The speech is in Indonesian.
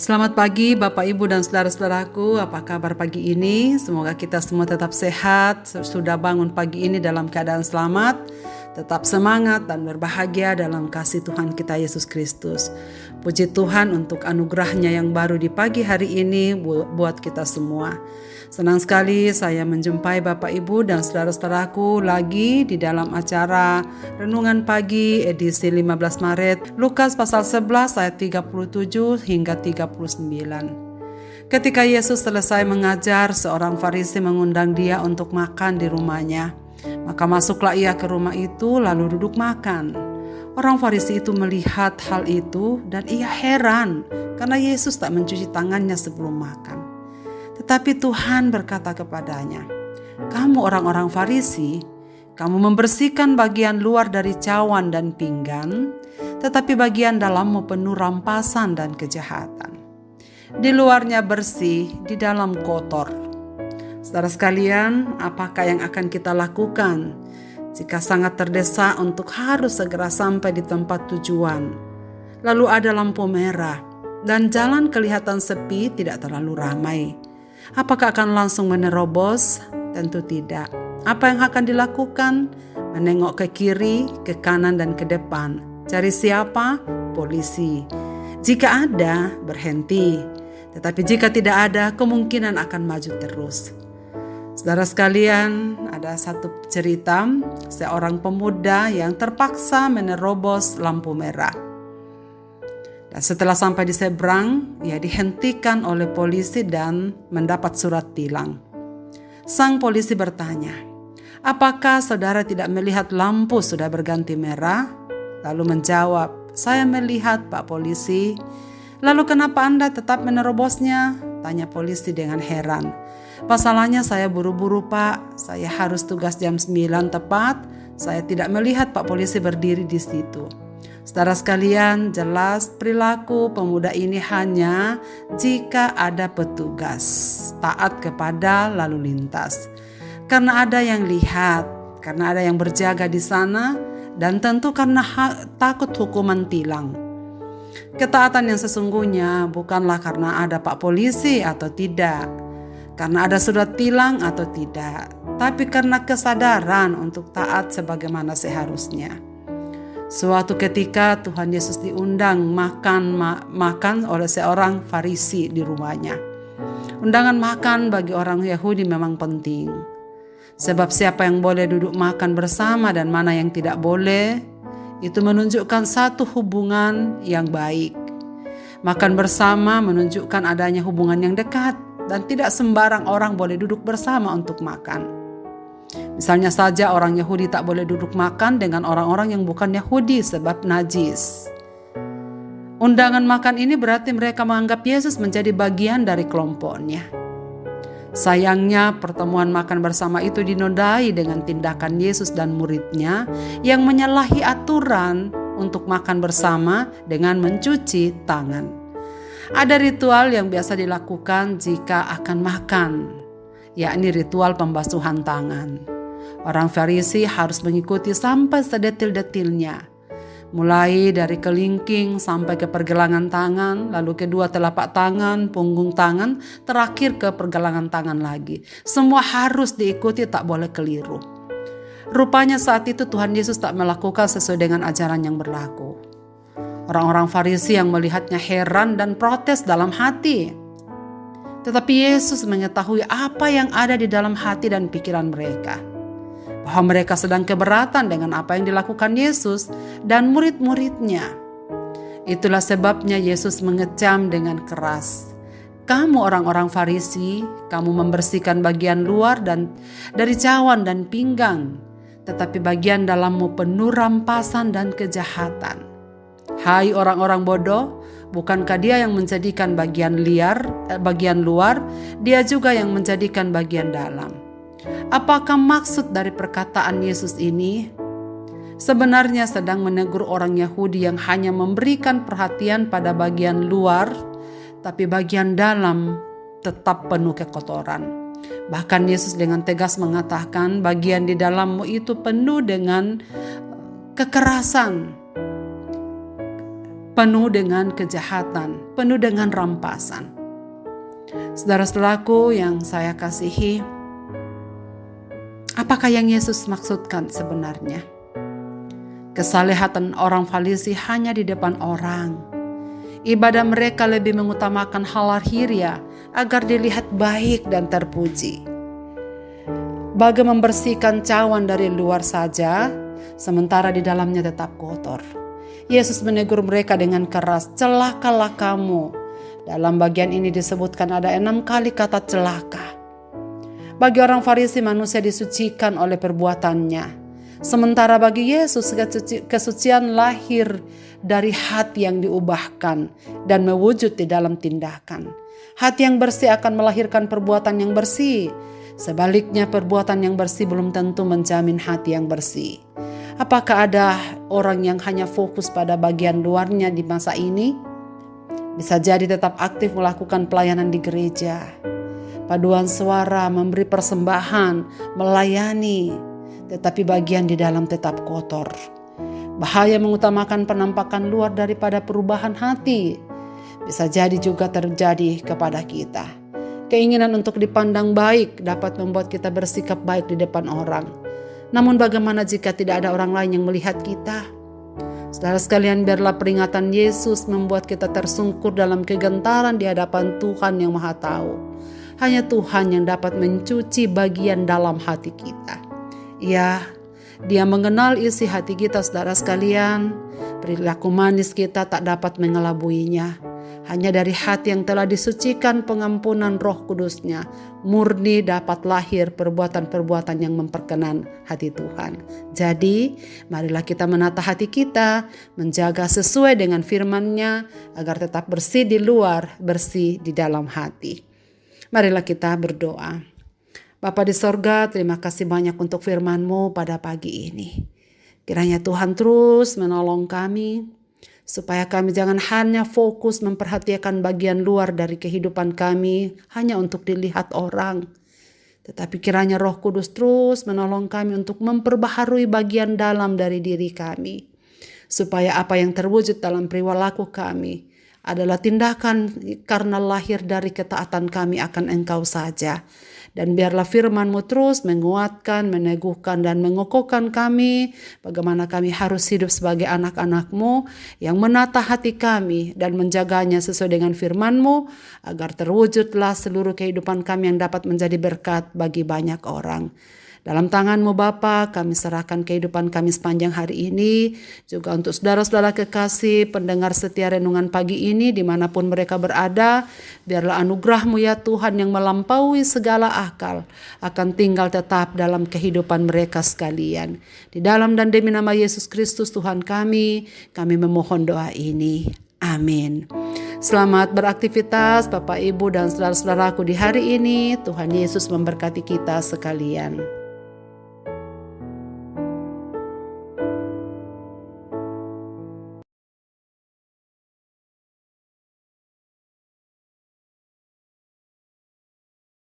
Selamat pagi Bapak Ibu dan saudara-saudaraku, apa kabar pagi ini? Semoga kita semua tetap sehat, sudah bangun pagi ini dalam keadaan selamat, tetap semangat dan berbahagia dalam kasih Tuhan kita Yesus Kristus. Puji Tuhan untuk anugerahnya yang baru di pagi hari ini buat kita semua. Senang sekali saya menjumpai Bapak Ibu dan saudara-saudaraku lagi di dalam acara Renungan Pagi edisi 15 Maret, Lukas pasal 11 ayat 37 hingga 39. Ketika Yesus selesai mengajar, seorang Farisi mengundang dia untuk makan di rumahnya. Maka masuklah ia ke rumah itu lalu duduk makan. Orang Farisi itu melihat hal itu dan ia heran karena Yesus tak mencuci tangannya sebelum makan. Tetapi Tuhan berkata kepadanya, "Kamu orang-orang Farisi, kamu membersihkan bagian luar dari cawan dan pinggan, tetapi bagian dalammu penuh rampasan dan kejahatan. Di luarnya bersih, di dalam kotor." Saudara sekalian, apakah yang akan kita lakukan jika sangat terdesak untuk harus segera sampai di tempat tujuan? Lalu ada lampu merah dan jalan kelihatan sepi, tidak terlalu ramai. Apakah akan langsung menerobos? Tentu tidak. Apa yang akan dilakukan? Menengok ke kiri, ke kanan, dan ke depan. Cari siapa? Polisi. Jika ada, berhenti. Tetapi jika tidak ada, kemungkinan akan maju terus. Saudara sekalian, ada satu cerita seorang pemuda yang terpaksa menerobos lampu merah. Dan setelah sampai di seberang, ia dihentikan oleh polisi dan mendapat surat tilang. Sang polisi bertanya, "Apakah saudara tidak melihat lampu sudah berganti merah?" Lalu menjawab, "Saya melihat, Pak Polisi." "Lalu kenapa Anda tetap menerobosnya?" tanya polisi dengan heran. "Masalahnya saya buru-buru, Pak. Saya harus tugas jam 9 tepat. Saya tidak melihat Pak Polisi berdiri di situ." Saudara sekalian, jelas perilaku pemuda ini hanya jika ada petugas, taat kepada lalu lintas. Karena ada yang lihat, karena ada yang berjaga di sana, dan tentu karena takut hukuman tilang. Ketaatan yang sesungguhnya bukanlah karena ada Pak Polisi atau tidak, karena ada surat tilang atau tidak, tapi karena kesadaran untuk taat sebagaimana seharusnya. Suatu ketika Tuhan Yesus diundang makan oleh seorang Farisi di rumahnya. Undangan makan bagi orang Yahudi memang penting. Sebab siapa yang boleh duduk makan bersama dan mana yang tidak boleh, itu menunjukkan satu hubungan yang baik. Makan bersama menunjukkan adanya hubungan yang dekat dan tidak sembarang orang boleh duduk bersama untuk makan. Misalnya saja orang Yahudi tak boleh duduk makan dengan orang-orang yang bukan Yahudi sebab najis. Undangan makan ini berarti mereka menganggap Yesus menjadi bagian dari kelompoknya. Sayangnya pertemuan makan bersama itu dinodai dengan tindakan Yesus dan muridnya yang menyalahi aturan untuk makan bersama dengan mencuci tangan. Ada ritual yang biasa dilakukan jika akan makan, yakni ritual pembasuhan tangan. Orang Farisi harus mengikuti sampai sedetil-detilnya, mulai dari kelingking sampai ke pergelangan tangan, lalu kedua telapak tangan, punggung tangan, terakhir ke pergelangan tangan lagi. Semua harus diikuti, tak boleh keliru. Rupanya saat itu Tuhan Yesus tak melakukan sesuai dengan ajaran yang berlaku. Orang-orang Farisi yang melihatnya heran dan protes dalam hati. Tetapi Yesus mengetahui apa yang ada di dalam hati dan pikiran mereka. Bahwa mereka sedang keberatan dengan apa yang dilakukan Yesus dan murid-muridnya. Itulah sebabnya Yesus mengecam dengan keras. "Kamu orang-orang Farisi, kamu membersihkan bagian luar dan dari cawan dan pinggang, tetapi bagian dalammu penuh rampasan dan kejahatan. Hai orang-orang bodoh, bukankah Dia yang menjadikan bagian luar, Dia juga yang menjadikan bagian dalam." Apakah maksud dari perkataan Yesus ini? Sebenarnya sedang menegur orang Yahudi yang hanya memberikan perhatian pada bagian luar, tapi bagian dalam tetap penuh kekotoran. Bahkan Yesus dengan tegas mengatakan bagian di dalammu itu penuh dengan kekerasan, penuh dengan kejahatan, penuh dengan rampasan. Saudara-saudaraku yang saya kasihi, apakah yang Yesus maksudkan sebenarnya? Kesalehatan orang Farisi hanya di depan orang. Ibadah mereka lebih mengutamakan hal lahiriah agar dilihat baik dan terpuji. Bagai membersihkan cawan dari luar saja, sementara di dalamnya tetap kotor. Yesus menegur mereka dengan keras, "Celakalah kamu." Dalam bagian ini disebutkan ada 6 kali kata celaka. Bagi orang Farisi, manusia disucikan oleh perbuatannya. Sementara bagi Yesus, kesucian lahir dari hati yang diubahkan dan mewujud di dalam tindakan. Hati yang bersih akan melahirkan perbuatan yang bersih. Sebaliknya, perbuatan yang bersih belum tentu menjamin hati yang bersih. Apakah ada orang yang hanya fokus pada bagian luarnya di masa ini? Bisa jadi tetap aktif melakukan pelayanan di gereja, paduan suara, memberi persembahan, melayani, tetapi bagian di dalam tetap kotor. Bahaya mengutamakan penampakan luar daripada perubahan hati. Bisa jadi juga terjadi kepada kita. Keinginan untuk dipandang baik dapat membuat kita bersikap baik di depan orang. Namun bagaimana jika tidak ada orang lain yang melihat kita? Saudara sekalian, biarlah peringatan Yesus membuat kita tersungkur dalam kegentaran di hadapan Tuhan yang Maha Tahu. Hanya Tuhan yang dapat mencuci bagian dalam hati kita. Ya, Dia mengenal isi hati kita, saudara sekalian. Perilaku manis kita tak dapat mengelabuinya. Hanya dari hati yang telah disucikan pengampunan Roh Kudus-Nya, murni dapat lahir perbuatan-perbuatan yang memperkenan hati Tuhan. Jadi, marilah kita menata hati kita, menjaga sesuai dengan firman-Nya, agar tetap bersih di luar, bersih di dalam hati. Marilah kita berdoa. Bapa di sorga, terima kasih banyak untuk firman-Mu pada pagi ini. Kiranya Tuhan terus menolong kami, supaya kami jangan hanya fokus memperhatikan bagian luar dari kehidupan kami hanya untuk dilihat orang. Tetapi kiranya Roh Kudus terus menolong kami untuk memperbaharui bagian dalam dari diri kami. Supaya apa yang terwujud dalam perilaku kami adalah tindakan karena lahir dari ketaatan kami akan Engkau saja. Dan biarlah firman-Mu terus menguatkan, meneguhkan, dan mengokohkan kami bagaimana kami harus hidup sebagai anak-anak-Mu yang menata hati kami dan menjaganya sesuai dengan firman-Mu agar terwujudlah seluruh kehidupan kami yang dapat menjadi berkat bagi banyak orang. Dalam tangan-Mu Bapa, kami serahkan kehidupan kami sepanjang hari ini, juga untuk saudara-saudara kekasih, pendengar setia renungan pagi ini, dimanapun mereka berada, biarlah anugerah-Mu ya Tuhan yang melampaui segala akal, akan tinggal tetap dalam kehidupan mereka sekalian. Di dalam dan demi nama Yesus Kristus Tuhan kami memohon doa ini. Amin. Selamat beraktivitas Bapak, Ibu, dan saudara-saudaraku di hari ini. Tuhan Yesus memberkati kita sekalian.